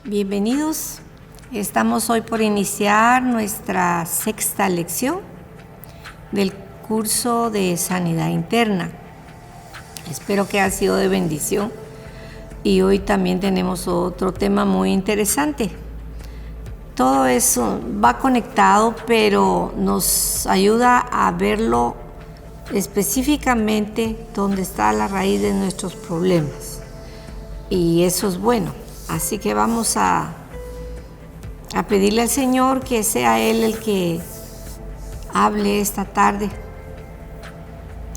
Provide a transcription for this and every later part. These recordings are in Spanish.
Bienvenidos. Estamos hoy por iniciar nuestra sexta lección del curso de Sanidad Interna. Espero que haya sido de bendición. Y hoy también tenemos otro tema muy interesante. Todo eso va conectado, pero nos ayuda a verlo específicamente donde está la raíz de nuestros problemas. Y eso es bueno. Así que vamos a pedirle al Señor que sea Él el que hable esta tarde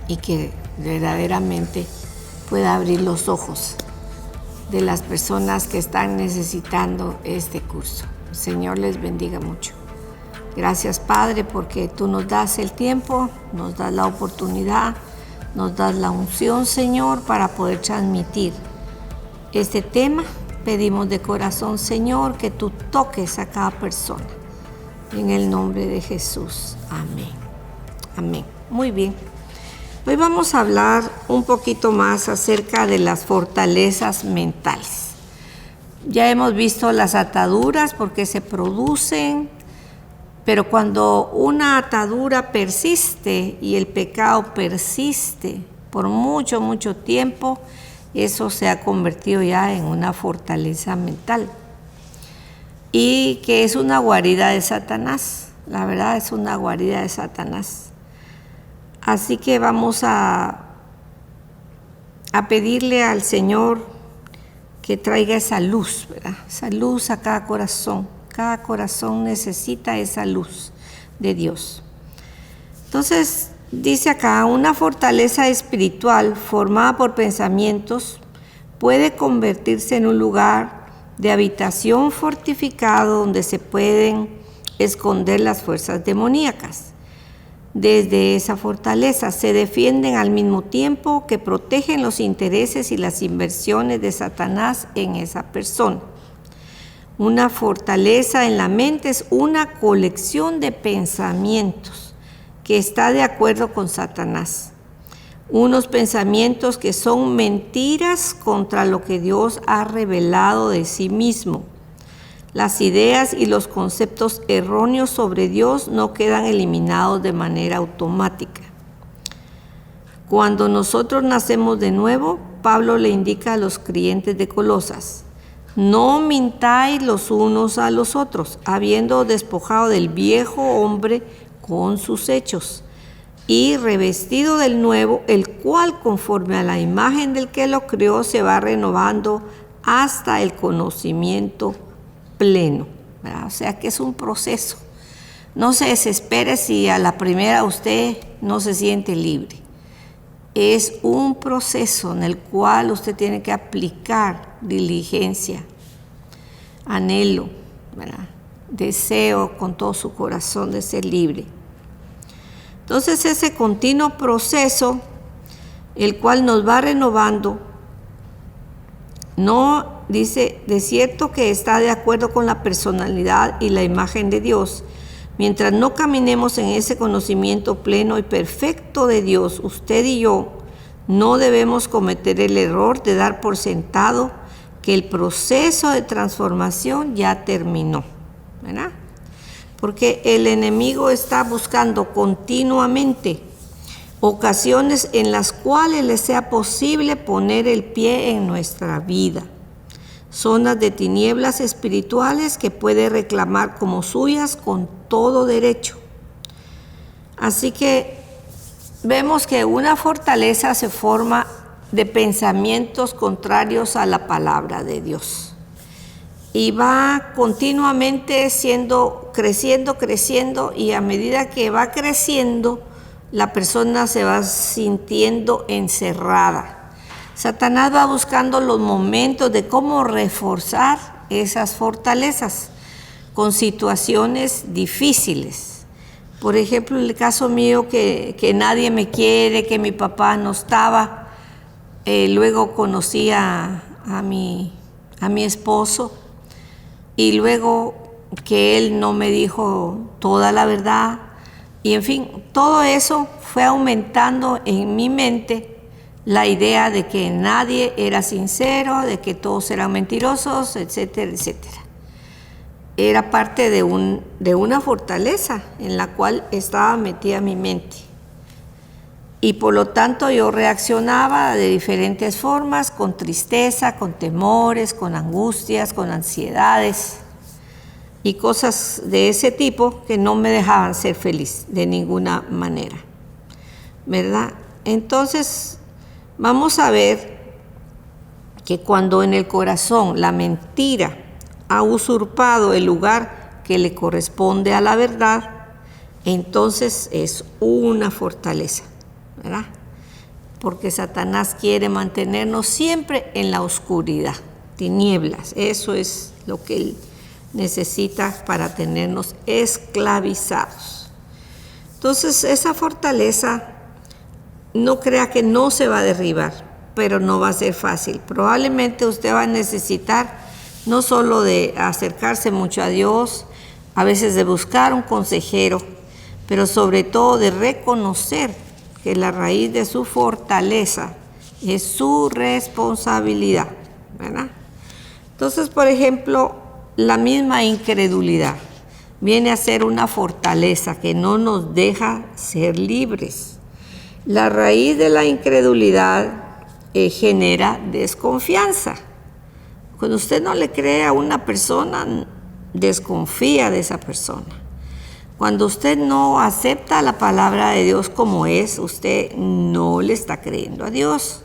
y que verdaderamente pueda abrir los ojos de las personas que están necesitando este curso. El Señor les bendiga mucho. Gracias, Padre, porque tú nos das el tiempo, nos das la oportunidad, nos das la unción, Señor, para poder transmitir este tema. Pedimos de corazón, Señor, que tú toques a cada persona. En el nombre de Jesús. Amén. Amén. Muy bien. Hoy vamos a hablar un poquito más acerca de las fortalezas mentales. Ya hemos visto las ataduras, porque se producen, pero cuando una atadura persiste y el pecado persiste por mucho tiempo, eso se ha convertido ya en una fortaleza mental y que es una guarida de Satanás. La verdad es una guarida de Satanás. Así que vamos a pedirle al Señor que traiga esa luz, ¿verdad? Esa luz a cada corazón. Cada corazón necesita esa luz de Dios. Entonces, dice acá, una fortaleza espiritual formada por pensamientos puede convertirse en un lugar de habitación fortificado donde se pueden esconder las fuerzas demoníacas. Desde esa fortaleza se defienden al mismo tiempo que protegen los intereses y las inversiones de Satanás en esa persona. Una fortaleza en la mente es una colección de pensamientos que está de acuerdo con Satanás. Unos pensamientos que son mentiras contra lo que Dios ha revelado de sí mismo. Las ideas y los conceptos erróneos sobre Dios no quedan eliminados de manera automática. Cuando nosotros nacemos de nuevo, Pablo le indica a los creyentes de Colosas: no mintáis los unos a los otros, habiendo despojado del viejo hombre con sus hechos, y revestido del nuevo, el cual conforme a la imagen del que lo creó se va renovando hasta el conocimiento pleno, ¿verdad? O sea que es un proceso. No se desespere si a la primera usted no se siente libre. Es un proceso en el cual usted tiene que aplicar diligencia, anhelo, ¿verdad? Deseo con todo su corazón de ser libre. Entonces ese continuo proceso, el cual nos va renovando, no dice, de cierto que está de acuerdo con la personalidad y la imagen de Dios. Mientras no caminemos en ese conocimiento pleno y perfecto de Dios, usted y yo no debemos cometer el error de dar por sentado que el proceso de transformación ya terminó, ¿verdad? Porque el enemigo está buscando continuamente ocasiones en las cuales le sea posible poner el pie en nuestra vida. Zonas de tinieblas espirituales que puede reclamar como suyas con todo derecho. Así que vemos que una fortaleza se forma de pensamientos contrarios a la palabra de Dios. Y va continuamente creciendo, y a medida que va creciendo, la persona se va sintiendo encerrada. Satanás va buscando los momentos de cómo reforzar esas fortalezas con situaciones difíciles. Por ejemplo, en el caso mío, que nadie me quiere, que mi papá no estaba. Luego conocí a mi esposo, y luego que él no me dijo toda la verdad. Y en fin, todo eso fue aumentando en mi mente la idea de que nadie era sincero, de que todos eran mentirosos, etcétera, etcétera. Era parte de una fortaleza en la cual estaba metida mi mente. Y por lo tanto yo reaccionaba de diferentes formas, con tristeza, con temores, con angustias, con ansiedades y cosas de ese tipo que no me dejaban ser feliz de ninguna manera, ¿verdad? Entonces, vamos a ver que cuando en el corazón la mentira ha usurpado el lugar que le corresponde a la verdad, entonces es una fortaleza, ¿verdad? Porque Satanás quiere mantenernos siempre en la oscuridad, tinieblas. Eso es lo que él necesita para tenernos esclavizados. Entonces, esa fortaleza, no crea que no se va a derribar, pero no va a ser fácil. Probablemente usted va a necesitar no solo de acercarse mucho a Dios, a veces de buscar un consejero, pero sobre todo de reconocer que la raíz de su fortaleza es su responsabilidad, ¿verdad? Entonces, por ejemplo, la misma incredulidad viene a ser una fortaleza que no nos deja ser libres. La raíz de la incredulidad genera desconfianza. Cuando usted no le cree a una persona, desconfía de esa persona. Cuando usted no acepta la palabra de Dios como es, usted no le está creyendo a Dios.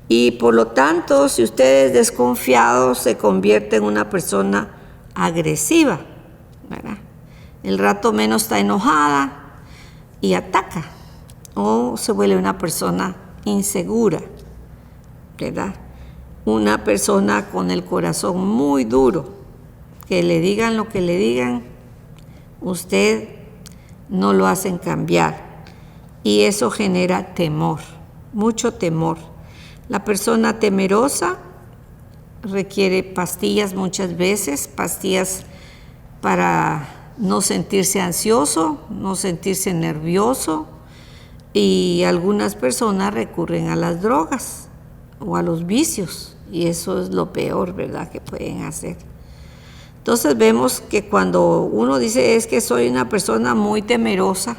Y por lo tanto, si usted es desconfiado, se convierte en una persona agresiva, ¿verdad? El rato menos está enojada y ataca. O se vuelve una persona insegura, ¿verdad? Una persona con el corazón muy duro, que le digan lo que le digan, usted no lo hacen cambiar. Y eso genera temor, mucho temor. La persona temerosa requiere pastillas muchas veces, pastillas para no sentirse ansioso, no sentirse nervioso, y algunas personas recurren a las drogas o a los vicios, y eso es lo peor, ¿verdad?, que pueden hacer. Entonces vemos que cuando uno dice es que soy una persona muy temerosa,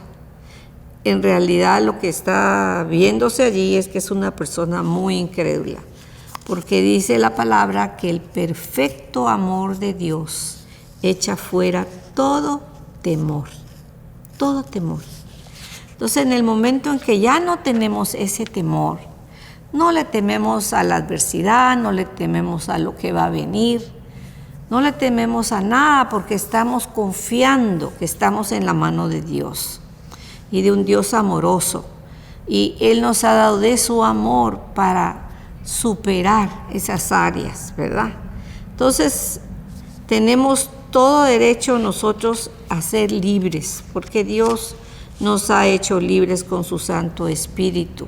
en realidad lo que está viéndose allí es que es una persona muy incrédula, porque dice la palabra que el perfecto amor de Dios echa fuera todo temor, todo temor. Entonces, en el momento en que ya no tenemos ese temor, no le tememos a la adversidad, no le tememos a lo que va a venir, no le tememos a nada, porque estamos confiando que estamos en la mano de Dios y de un Dios amoroso. Y Él nos ha dado de su amor para superar esas áreas, ¿verdad? Entonces, tenemos todo derecho nosotros a ser libres, porque Dios nos ha hecho libres con su Santo Espíritu.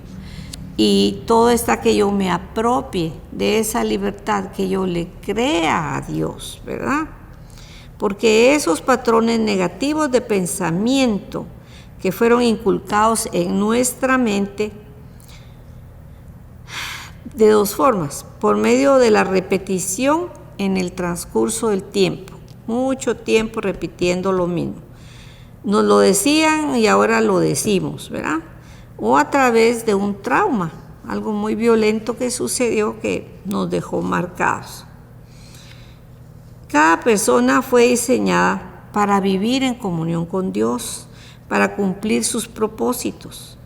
Y todo está que yo me apropie de esa libertad, que yo le crea a Dios, ¿verdad? Porque esos patrones negativos de pensamiento que fueron inculcados en nuestra mente de dos formas: por medio de la repetición en el transcurso del tiempo, mucho tiempo repitiendo lo mismo. Nos lo decían y ahora lo decimos, ¿verdad? O a través de un trauma, algo muy violento que sucedió que nos dejó marcados. Cada persona fue diseñada para vivir en comunión con Dios, para cumplir sus propósitos,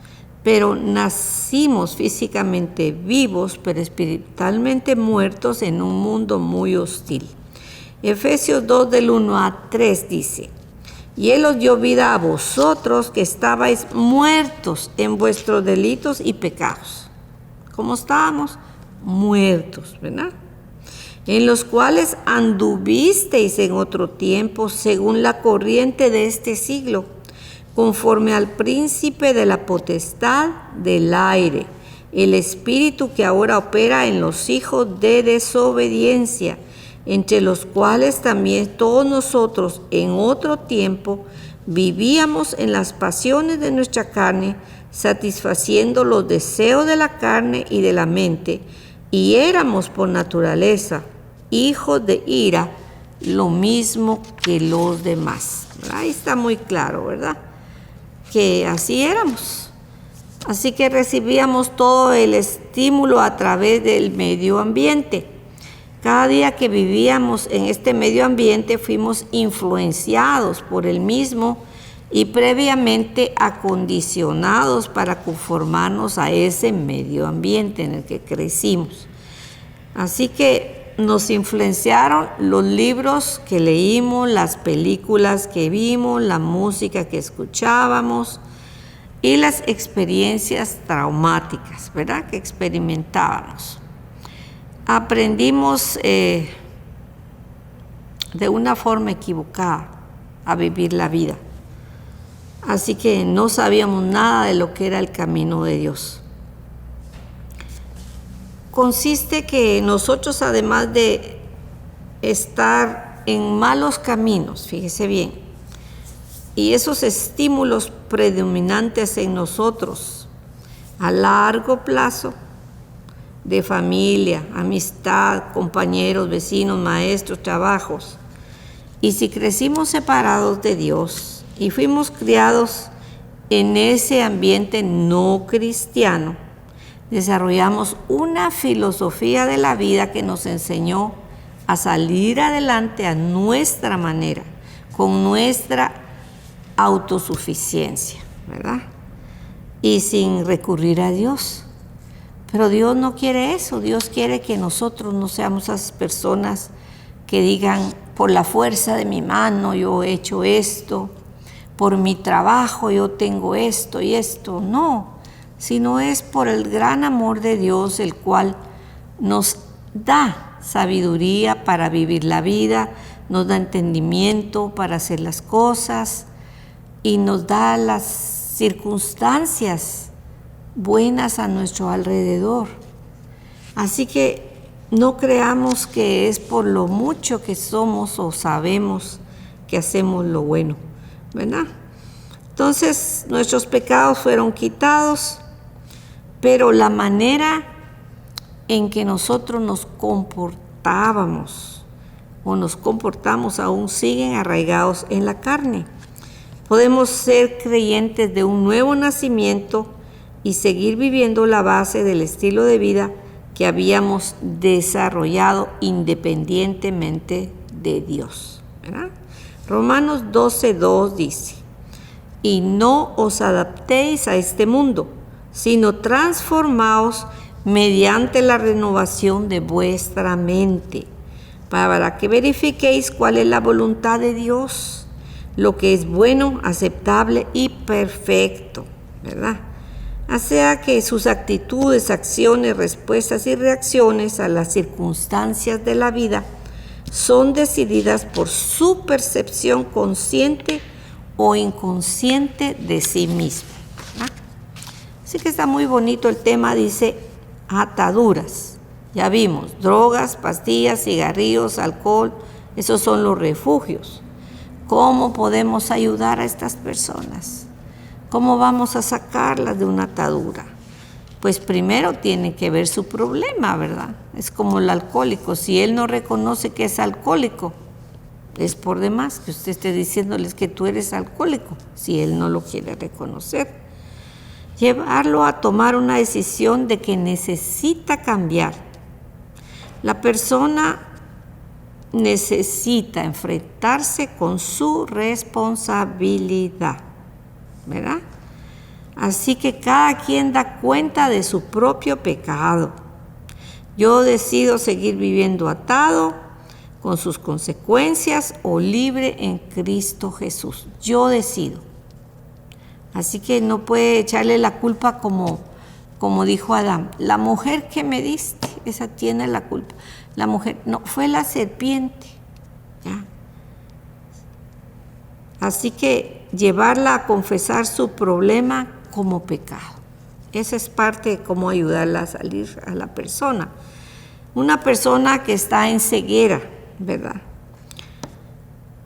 pero nacimos físicamente vivos, pero espiritualmente muertos en un mundo muy hostil. Efesios 2 del 1 a 3 dice: y Él os dio vida a vosotros que estabais muertos en vuestros delitos y pecados. ¿Cómo estábamos? Muertos, ¿verdad? En los cuales anduvisteis en otro tiempo según la corriente de este siglo, conforme al príncipe de la potestad del aire, el espíritu que ahora opera en los hijos de desobediencia, entre los cuales también todos nosotros en otro tiempo vivíamos en las pasiones de nuestra carne, satisfaciendo los deseos de la carne y de la mente, y éramos por naturaleza hijos de ira, lo mismo que los demás. Ahí está muy claro, ¿verdad? Que así éramos. Así que recibíamos todo el estímulo a través del medio ambiente. Cada día que vivíamos en este medio ambiente fuimos influenciados por el mismo y previamente acondicionados para conformarnos a ese medio ambiente en el que crecimos. Así que nos influenciaron los libros que leímos, las películas que vimos, la música que escuchábamos y las experiencias traumáticas, ¿verdad?, que experimentábamos. Aprendimos de una forma equivocada a vivir la vida. Así que no sabíamos nada de lo que era el camino de Dios. Consiste que nosotros, además de estar en malos caminos, fíjese bien, y esos estímulos predominantes en nosotros a largo plazo, de familia, amistad, compañeros, vecinos, maestros, trabajos, y si crecimos separados de Dios y fuimos criados en ese ambiente no cristiano, desarrollamos una filosofía de la vida que nos enseñó a salir adelante a nuestra manera, con nuestra autosuficiencia, ¿verdad? Y sin recurrir a Dios. Pero Dios no quiere eso. Dios quiere que nosotros no seamos esas personas que digan, por la fuerza de mi mano yo he hecho esto, por mi trabajo yo tengo esto y esto. No, sino es por el gran amor de Dios, el cual nos da sabiduría para vivir la vida, nos da entendimiento para hacer las cosas y nos da las circunstancias buenas a nuestro alrededor. Así que no creamos que es por lo mucho que somos o sabemos que hacemos lo bueno, ¿verdad? Entonces nuestros pecados fueron quitados, pero la manera en que nosotros nos comportábamos o nos comportamos aún siguen arraigados en la carne. Podemos ser creyentes de un nuevo nacimiento y seguir viviendo la base del estilo de vida que habíamos desarrollado independientemente de Dios, ¿verdad? Romanos 12:2 dice, y no os adaptéis a este mundo, sino transformaos mediante la renovación de vuestra mente, para que verifiquéis cuál es la voluntad de Dios, lo que es bueno, aceptable y perfecto, ¿verdad? O sea que sus actitudes, acciones, respuestas y reacciones a las circunstancias de la vida son decididas por su percepción consciente o inconsciente de sí mismo, ¿verdad? Así que está muy bonito el tema, dice ataduras. Ya vimos, drogas, pastillas, cigarrillos, alcohol, esos son los refugios. ¿Cómo podemos ayudar a estas personas? ¿Cómo vamos a sacarlas de una atadura? Pues primero tiene que ver su problema, ¿verdad? Es como el alcohólico. Si él no reconoce que es alcohólico, es por demás que usted esté diciéndoles que tú eres alcohólico, si él no lo quiere reconocer. Llevarlo a tomar una decisión de que necesita cambiar. La persona necesita enfrentarse con su responsabilidad, ¿verdad? Así que cada quien da cuenta de su propio pecado. Yo decido seguir viviendo atado con sus consecuencias o libre en Cristo Jesús. Yo decido. Así que no puede echarle la culpa como dijo Adán. La mujer que me diste, esa tiene la culpa. La mujer, no, fue la serpiente. ¿Ya? Así que llevarla a confesar su problema como pecado. Esa es parte de cómo ayudarla a salir a la persona. Una persona que está en ceguera, ¿verdad?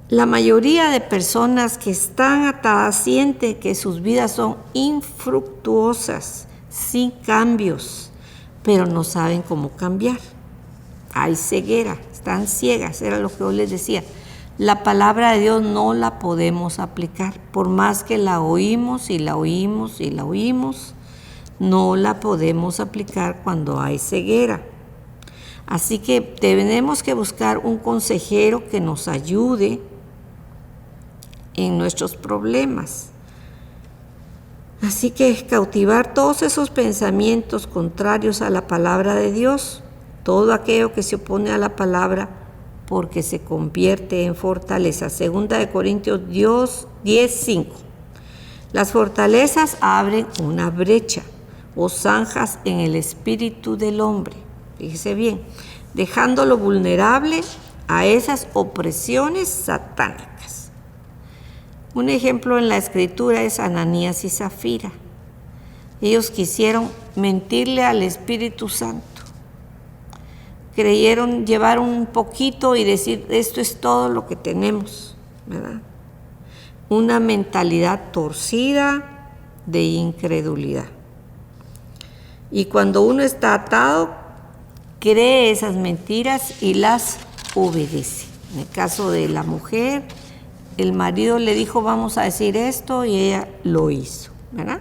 La mayoría de personas que están atadas sienten que sus vidas son infructuosas, sin cambios, pero no saben cómo cambiar. Hay ceguera, están ciegas, era lo que yo les decía. La palabra de Dios no la podemos aplicar, por más que la oímos y la oímos y la oímos, no la podemos aplicar cuando hay ceguera. Así que tenemos que buscar un consejero que nos ayude en nuestros problemas. Así que cautivar todos esos pensamientos contrarios a la palabra de Dios, todo aquello que se opone a la palabra, porque se convierte en fortaleza. Segunda de Corintios 10:5. Las fortalezas abren una brecha o zanjas en el espíritu del hombre. Fíjese bien, dejándolo vulnerable a esas opresiones satánicas. Un ejemplo en la escritura es Ananías y Zafira. Ellos quisieron mentirle al Espíritu Santo. Creyeron llevar un poquito y decir, esto es todo lo que tenemos, ¿verdad? Una mentalidad torcida de incredulidad. Y cuando uno está atado, cree esas mentiras y las obedece. En el caso de la mujer, el marido le dijo, vamos a decir esto, y ella lo hizo, ¿verdad?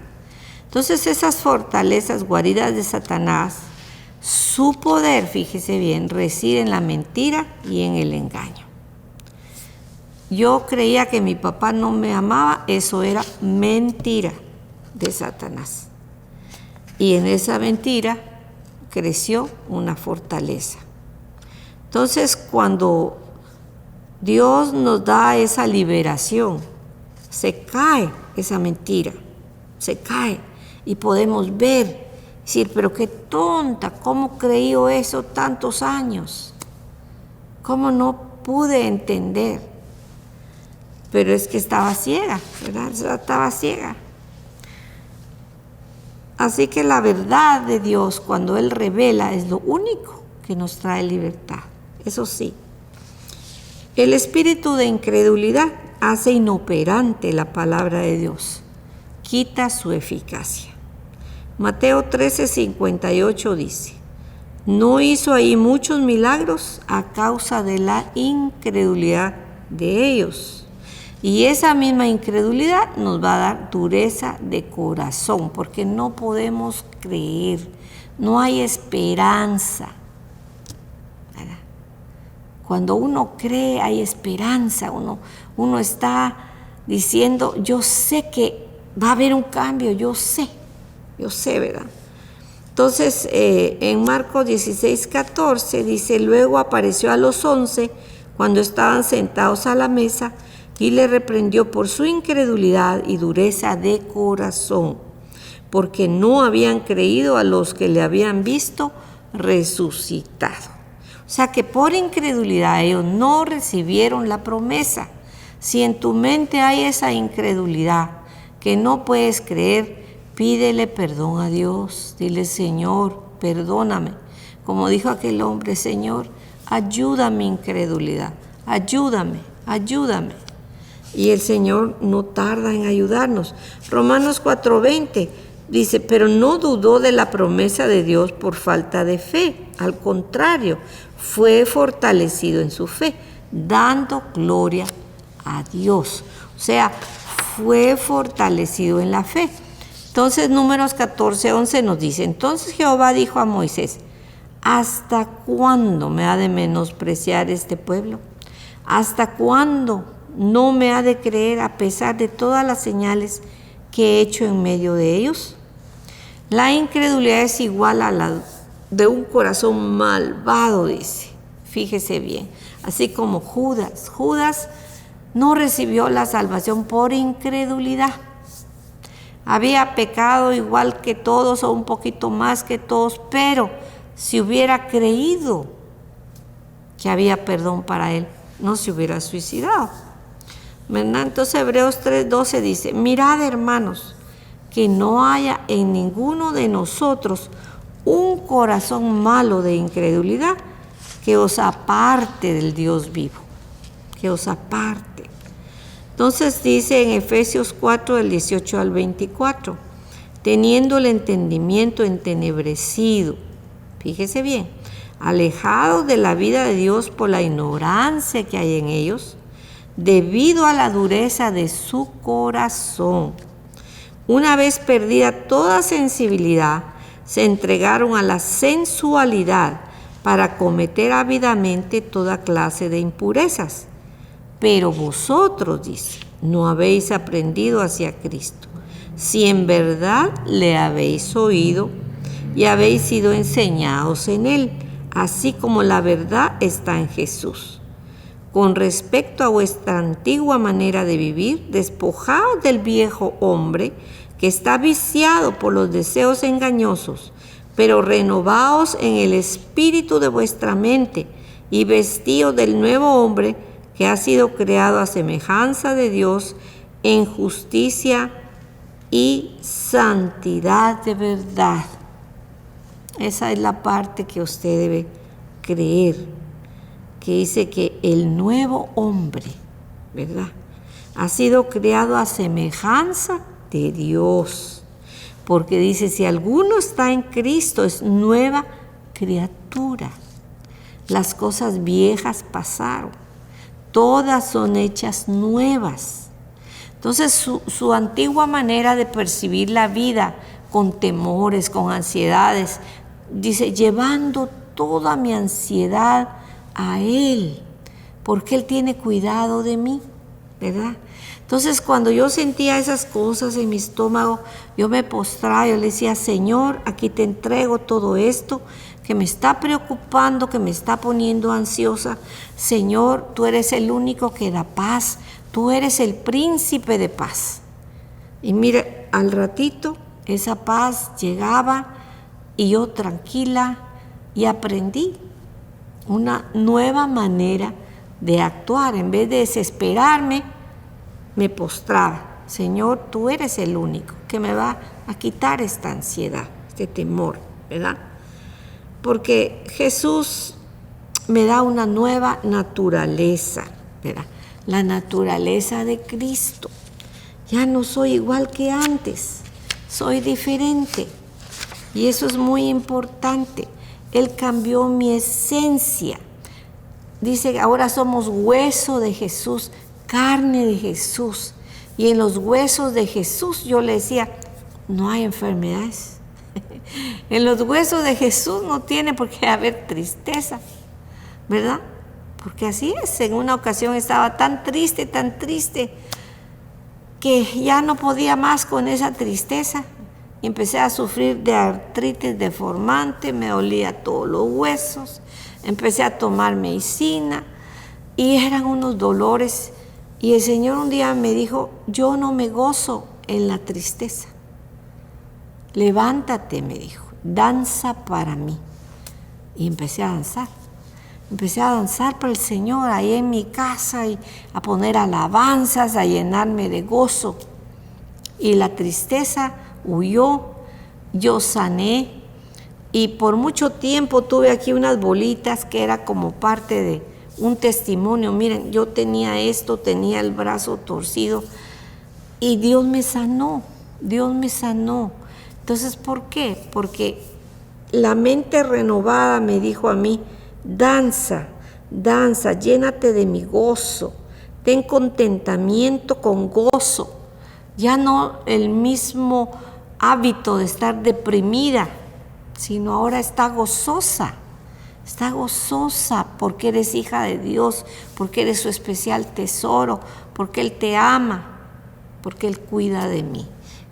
Entonces esas fortalezas, guaridas de Satanás, su poder, fíjese bien, reside en la mentira y en el engaño. Yo creía que mi papá no me amaba, eso era mentira de Satanás. Y en esa mentira creció una fortaleza. Entonces, cuando Dios nos da esa liberación, se cae esa mentira, se cae y podemos ver, decir, pero qué tonta, ¿cómo creí eso tantos años? ¿Cómo no pude entender? Pero es que estaba ciega, ¿verdad? Estaba ciega. Así que la verdad de Dios, cuando Él revela, es lo único que nos trae libertad. Eso sí. El espíritu de incredulidad hace inoperante la palabra de Dios, quita su eficacia. Mateo 13:58 dice, no hizo ahí muchos milagros a causa de la incredulidad de ellos. Y esa misma incredulidad nos va a dar dureza de corazón, porque no podemos creer, no hay esperanza. Cuando uno cree hay esperanza, uno está diciendo, yo sé que va a haber un cambio, yo sé, ¿verdad? Entonces, en Marcos 16:14 dice, luego apareció a los 11 cuando estaban sentados a la mesa y le reprendió por su incredulidad y dureza de corazón, porque no habían creído a los que le habían visto resucitado. O sea que por incredulidad ellos no recibieron la promesa. Si en tu mente hay esa incredulidad que no puedes creer, pídele perdón a Dios. Dile, Señor, perdóname. Como dijo aquel hombre, Señor, ayuda a mi incredulidad. Ayúdame. Y el Señor no tarda en ayudarnos. Romanos 4:20 dice, pero no dudó de la promesa de Dios por falta de fe. Al contrario, fue fortalecido en su fe, dando gloria a Dios. O sea, fue fortalecido en la fe. Entonces, Números 14:11 nos dice, entonces Jehová dijo a Moisés, ¿hasta cuándo me ha de menospreciar este pueblo? ¿Hasta cuándo no me ha de creer a pesar de todas las señales que he hecho en medio de ellos? La incredulidad es igual a la de un corazón malvado, dice. Fíjese bien, así como Judas. Judas no recibió la salvación por incredulidad. Había pecado igual que todos o un poquito más que todos, pero si hubiera creído que había perdón para él, no se hubiera suicidado, ¿verdad? Entonces Hebreos 3:12 dice, mirad, hermanos, que no haya en ninguno de nosotros un corazón malo de incredulidad que os aparte del Dios vivo, que os aparte. Entonces dice en Efesios 4, del 18 al 24, teniendo el entendimiento entenebrecido, fíjese bien, alejados de la vida de Dios por la ignorancia que hay en ellos, debido a la dureza de su corazón. Una vez perdida toda sensibilidad, se entregaron a la sensualidad para cometer ávidamente toda clase de impurezas. Pero vosotros, dice, no habéis aprendido hacia Cristo, si en verdad le habéis oído y habéis sido enseñados en Él, así como la verdad está en Jesús. Con respecto a vuestra antigua manera de vivir, despojaos del viejo hombre que está viciado por los deseos engañosos, pero renovaos en el espíritu de vuestra mente y vestíos del nuevo hombre que ha sido creado a semejanza de Dios en justicia y santidad de verdad. Esa es la parte que usted debe creer, que dice que el nuevo hombre, ¿verdad?, ha sido creado a semejanza de Dios. Porque dice, si alguno está en Cristo, es nueva criatura. Las cosas viejas pasaron, todas son hechas nuevas. Entonces su antigua manera de percibir la vida, con temores, con ansiedades, dice, llevando toda mi ansiedad a Él, porque Él tiene cuidado de mí, ¿verdad? Entonces, cuando yo sentía esas cosas en mi estómago, yo me postraba, yo le decía, Señor, aquí te entrego todo esto que me está preocupando, que me está poniendo ansiosa. Señor, tú eres el único que da paz, tú eres el príncipe de paz. Y mire, al ratito esa paz llegaba y yo tranquila, y aprendí una nueva manera de actuar. En vez de desesperarme, me postraba. Señor, tú eres el único que me va a quitar esta ansiedad, este temor, ¿verdad? Porque Jesús me da una nueva naturaleza, ¿verdad? La naturaleza de Cristo. Ya no soy igual que antes, soy diferente. Y eso es muy importante. Él cambió mi esencia. Dice, ahora somos hueso de Jesús, carne de Jesús. Y en los huesos de Jesús, yo le decía, no hay enfermedades. En los huesos de Jesús no tiene por qué haber tristeza, ¿verdad? Porque así es. En una ocasión estaba tan triste, que ya no podía más con esa tristeza. Y empecé a sufrir de artritis deformante, me dolía todos los huesos, empecé a tomar medicina y eran unos dolores. Y el Señor un día me dijo, yo no me gozo en la tristeza. Levántate, me dijo, danza para mí. Y empecé a danzar. Empecé a danzar para el Señor ahí en mi casa y a poner alabanzas, a llenarme de gozo. Y la tristeza huyó, yo sané, y por mucho tiempo tuve aquí unas bolitas que era como parte de un testimonio. Miren, yo tenía esto, tenía el brazo torcido y Dios me sanó, Dios me sanó. Entonces, ¿por qué? Porque la mente renovada me dijo a mí, danza, danza, llénate de mi gozo, ten contentamiento con gozo, ya no el mismo hábito de estar deprimida, sino ahora está gozosa porque eres hija de Dios, porque eres su especial tesoro, porque Él te ama, porque Él cuida de mí.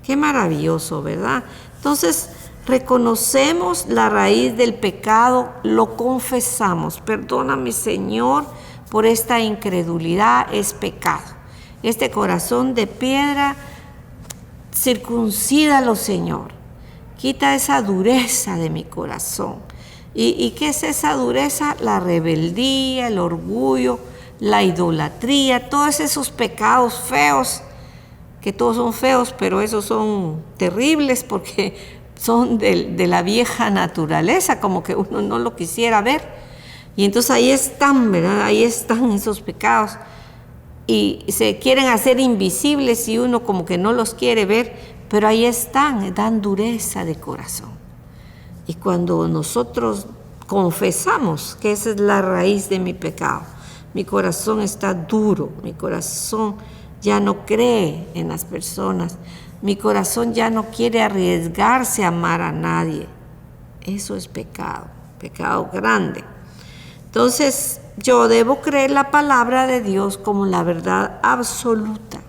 Qué maravilloso, ¿verdad? Entonces, reconocemos la raíz del pecado, lo confesamos. Perdóname, Señor, por esta incredulidad, es pecado. Este corazón de piedra, circuncídalo, Señor. Quita esa dureza de mi corazón. ¿Y qué es esa dureza? La rebeldía, el orgullo, la idolatría, todos esos pecados feos, que todos son feos, pero esos son terribles porque son de la vieja naturaleza, como que uno no lo quisiera ver. Y entonces ahí están, ¿verdad? Ahí están esos pecados. y se quieren hacer invisibles y uno como que no los quiere ver, pero ahí están, dan dureza de corazón. Y cuando nosotros confesamos que esa es la raíz de mi pecado, mi corazón está duro, mi corazón ya no cree en las personas, mi corazón ya no quiere arriesgarse a amar a nadie. Eso es pecado, pecado grande. Entonces, yo debo creer la palabra de Dios como la verdad absoluta.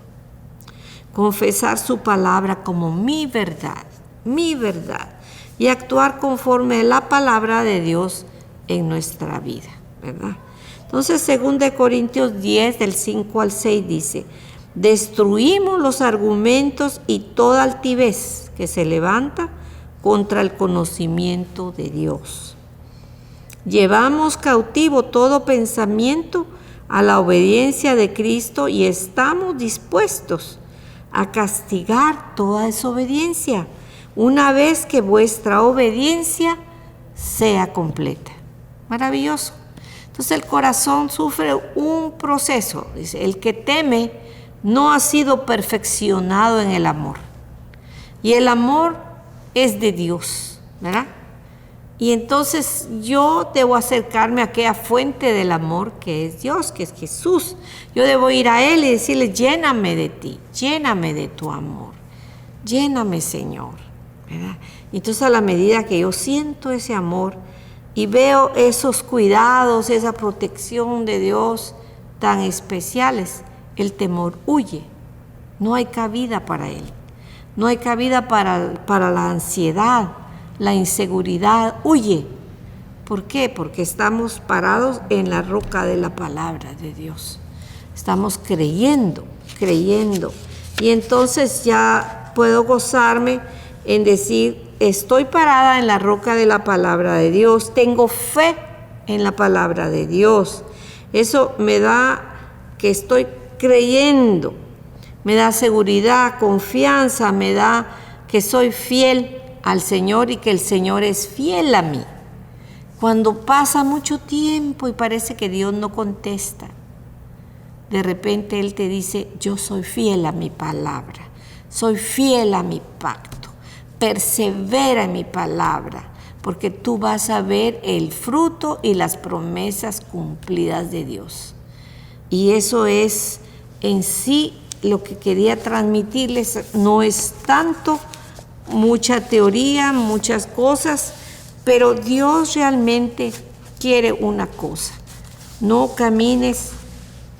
Confesar su palabra como mi verdad, y actuar conforme a la palabra de Dios en nuestra vida, ¿verdad? Entonces, 2 Corintios 10, del 5 al 6 dice: destruimos los argumentos y toda altivez que se levanta contra el conocimiento de Dios. Llevamos cautivo todo pensamiento a la obediencia de Cristo y estamos dispuestos a castigar toda desobediencia una vez que vuestra obediencia sea completa. Maravilloso. Entonces el corazón sufre un proceso. Dice, el que teme no ha sido perfeccionado en el amor. Y el amor es de Dios, ¿verdad? Y entonces yo debo acercarme a aquella fuente del amor que es Dios, que es Jesús. Yo debo ir a Él y decirle: lléname de ti, lléname de tu amor, lléname, Señor, ¿verdad? Y entonces a la medida que yo siento ese amor y veo esos cuidados, esa protección de Dios tan especiales, el temor huye. No hay cabida para él. No hay cabida para la ansiedad, la inseguridad. Huye. ¿Por qué? Porque estamos parados en la roca de la palabra de Dios. Estamos creyendo. Y entonces ya puedo gozarme en decir: estoy parada en la roca de la palabra de Dios. Tengo fe en la palabra de Dios. Eso me da que estoy creyendo. Me da seguridad, confianza, me da que soy fiel al Señor y que el Señor es fiel a mí. Cuando pasa mucho tiempo y parece que Dios no contesta, de repente Él te dice: yo soy fiel a mi palabra, soy fiel a mi pacto, persevera en mi palabra, porque tú vas a ver el fruto y las promesas cumplidas de Dios. Y eso es en sí lo que quería transmitirles. No es tanto mucha teoría, muchas cosas, pero Dios realmente quiere una cosa: no camines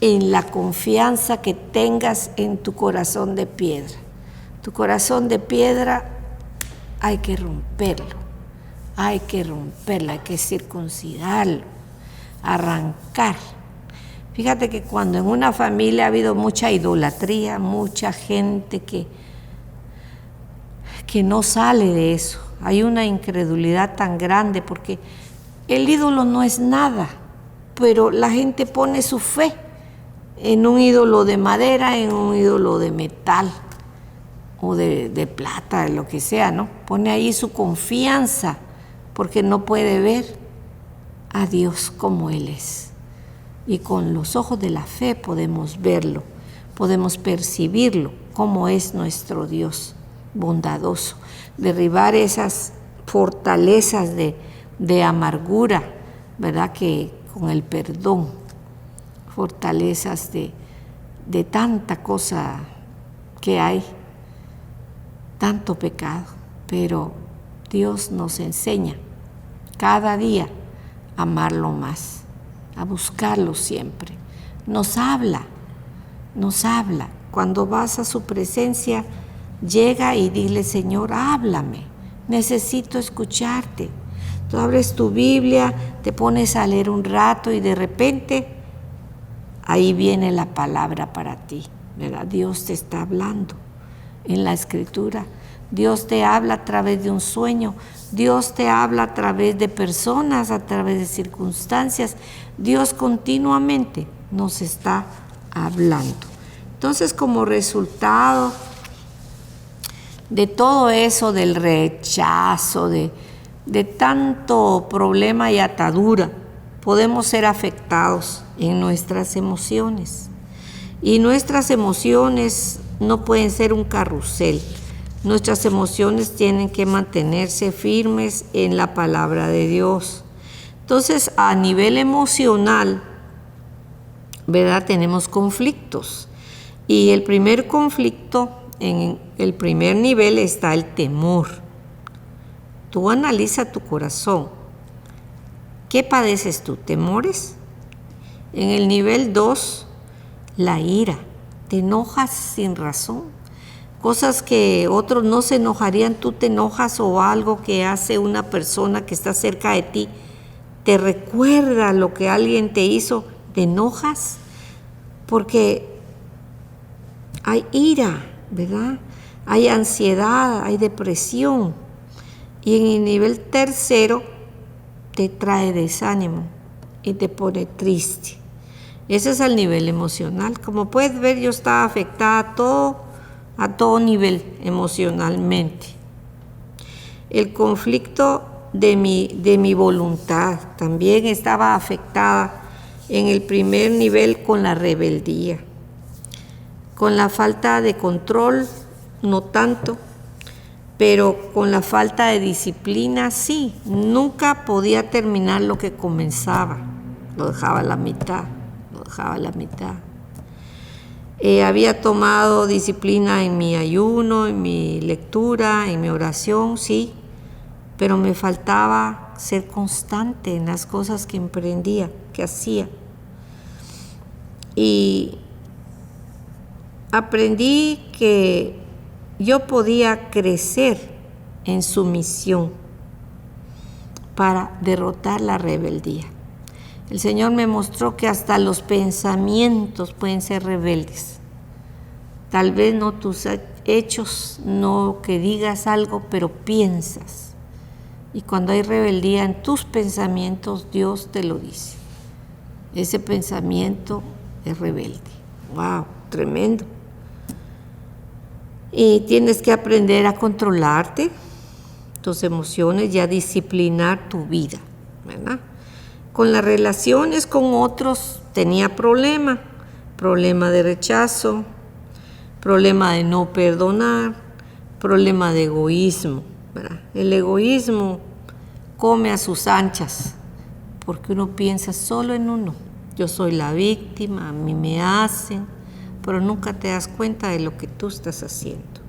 en la confianza que tengas en tu corazón de piedra. Tu corazón de piedra hay que romperlo, hay que circuncidarlo, arrancar. Fíjate que cuando en una familia ha habido mucha idolatría, mucha gente que no sale de eso, hay una incredulidad tan grande, porque el ídolo no es nada, pero la gente pone su fe en un ídolo de madera, en un ídolo de metal o de plata, de lo que sea, ¿no? Pone ahí su confianza porque no puede ver a Dios como Él es. Y con los ojos de la fe podemos verlo, podemos percibirlo, como es nuestro Dios bondadoso. Derribar esas fortalezas de amargura, ¿verdad? Que con el perdón, fortalezas de tanta cosa que hay, tanto pecado, pero Dios nos enseña cada día a amarlo más, a buscarlo siempre. Nos habla. Cuando vas a su presencia, llega y dile: Señor, háblame, necesito escucharte. Tú abres tu Biblia, te pones a leer un rato y de repente ahí viene la palabra para ti, ¿verdad? Dios te está hablando en la Escritura. Dios te habla a través de un sueño. Dios te habla a través de personas, a través de circunstancias. Dios continuamente nos está hablando. Entonces, como resultado de todo eso, del rechazo, de tanto problema y atadura, podemos ser afectados en nuestras emociones. Y nuestras emociones no pueden ser un carrusel. Nuestras emociones tienen que mantenerse firmes en la palabra de Dios. Entonces, a nivel emocional, ¿verdad? Tenemos conflictos. Y el primer conflicto, en el primer nivel, está el temor. Tú analiza tu corazón. ¿Qué padeces tú? ¿Temores? En el nivel 2, la ira. Te enojas sin razón. Cosas que otros no se enojarían, tú te enojas, o algo que hace una persona que está cerca de ti te recuerda lo que alguien te hizo, te enojas porque hay ira, ¿verdad? Hay ansiedad, hay depresión. Y en el nivel tercero te trae desánimo y te pone triste. Ese es el nivel emocional. Como puedes ver, yo estaba afectada a todo nivel emocionalmente. El conflicto de mi voluntad también estaba afectada en el primer nivel con la rebeldía. Con la falta de control, no tanto, pero con la falta de disciplina, sí. Nunca podía terminar lo que comenzaba. Lo dejaba a la mitad. Había tomado disciplina en mi ayuno, en mi lectura, en mi oración, sí, pero me faltaba ser constante en las cosas que emprendía, que hacía. Y aprendí que yo podía crecer en sumisión para derrotar la rebeldía. El Señor me mostró que hasta los pensamientos pueden ser rebeldes. Tal vez no tus hechos, no que digas algo, pero piensas. Y cuando hay rebeldía en tus pensamientos, Dios te lo dice. Ese pensamiento es rebelde. ¡Wow! Tremendo. Y tienes que aprender a controlarte, tus emociones, y a disciplinar tu vida, ¿verdad? Con las relaciones con otros tenía problema de rechazo, problema de no perdonar, problema de egoísmo, ¿verdad? El egoísmo come a sus anchas, porque uno piensa solo en uno. Yo soy la víctima, a mí me hacen, pero nunca te das cuenta de lo que tú estás haciendo.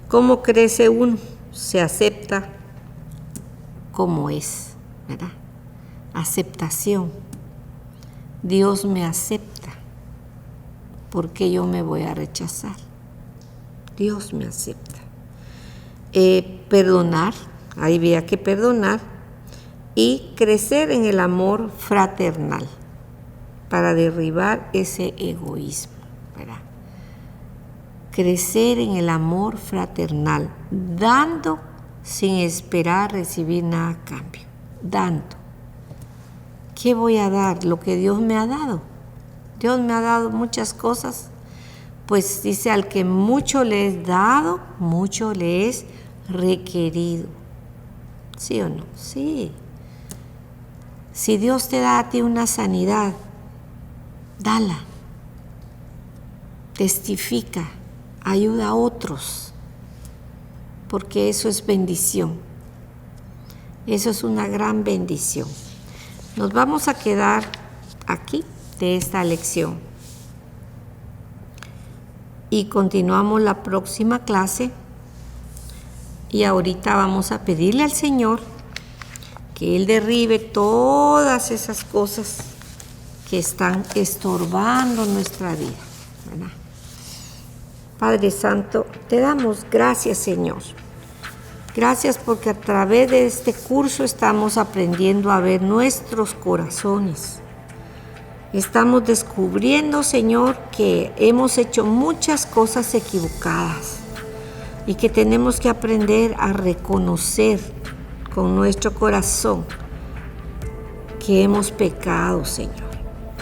¿Cómo crece uno? Se acepta como es, ¿verdad? Aceptación. Dios me acepta. ¿Por qué yo me voy a rechazar? Dios me acepta. Perdonar, ahí había que perdonar, y crecer en el amor fraternal para derribar ese egoísmo, ¿verdad? Crecer en el amor fraternal, dando sin esperar recibir nada a cambio, dando. ¿Qué voy a dar? Lo que Dios me ha dado. Dios me ha dado muchas cosas. Pues dice, al que mucho le es dado, mucho le es requerido. ¿Sí o no? Sí. Si Dios te da a ti una sanidad, dala. Testifica, ayuda a otros, porque eso es bendición. Eso es una gran bendición. Nos vamos a quedar aquí de esta lección y continuamos la próxima clase. Y ahorita vamos a pedirle al Señor que Él derribe todas esas cosas que están estorbando nuestra vida, ¿verdad? Padre Santo, te damos gracias, Señor. Gracias porque a través de este curso estamos aprendiendo a ver nuestros corazones. Estamos descubriendo, Señor, que hemos hecho muchas cosas equivocadas y que tenemos que aprender a reconocer con nuestro corazón que hemos pecado, Señor,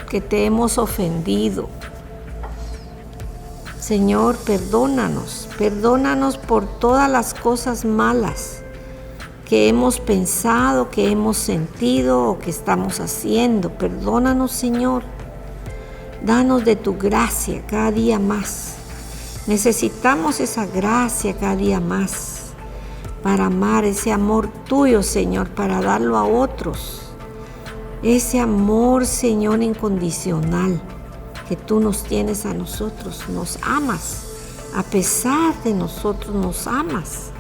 que te hemos ofendido. Señor, perdónanos por todas las cosas malas que hemos pensado, que hemos sentido o que estamos haciendo. Perdónanos, Señor. Danos de tu gracia cada día más. Necesitamos esa gracia cada día más para amar, ese amor tuyo, Señor, para darlo a otros. Ese amor, Señor, incondicional que tú nos tienes a nosotros. Nos amas. A pesar de nosotros, nos amas.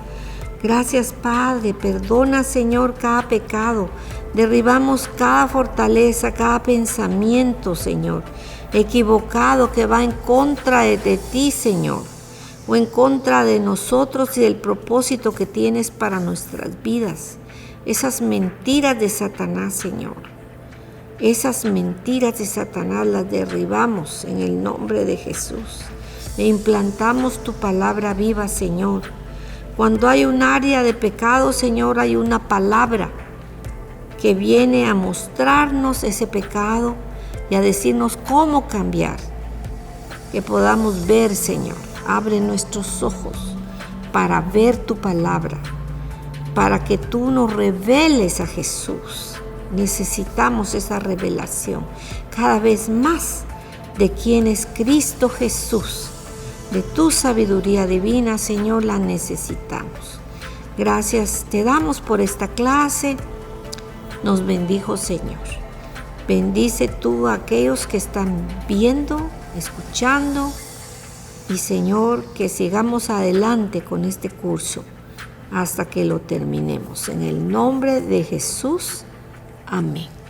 Gracias, Padre. Perdona, Señor, cada pecado. Derribamos cada fortaleza, cada pensamiento, Señor, equivocado que va en contra de ti, Señor, o en contra de nosotros y del propósito que tienes para nuestras vidas. Esas mentiras de Satanás, Señor. Esas mentiras de Satanás las derribamos en el nombre de Jesús. E implantamos tu palabra viva, Señor. Cuando hay un área de pecado, Señor, hay una palabra que viene a mostrarnos ese pecado y a decirnos cómo cambiar. Que podamos ver, Señor. Abre nuestros ojos para ver tu palabra, para que tú nos reveles a Jesús. Necesitamos esa revelación cada vez más de quién es Cristo Jesús. De tu sabiduría divina, Señor, la necesitamos. Gracias te damos por esta clase. Nos bendijo, Señor. Bendice tú a aquellos que están viendo, escuchando. Y, Señor, que sigamos adelante con este curso hasta que lo terminemos. En el nombre de Jesús. Amén.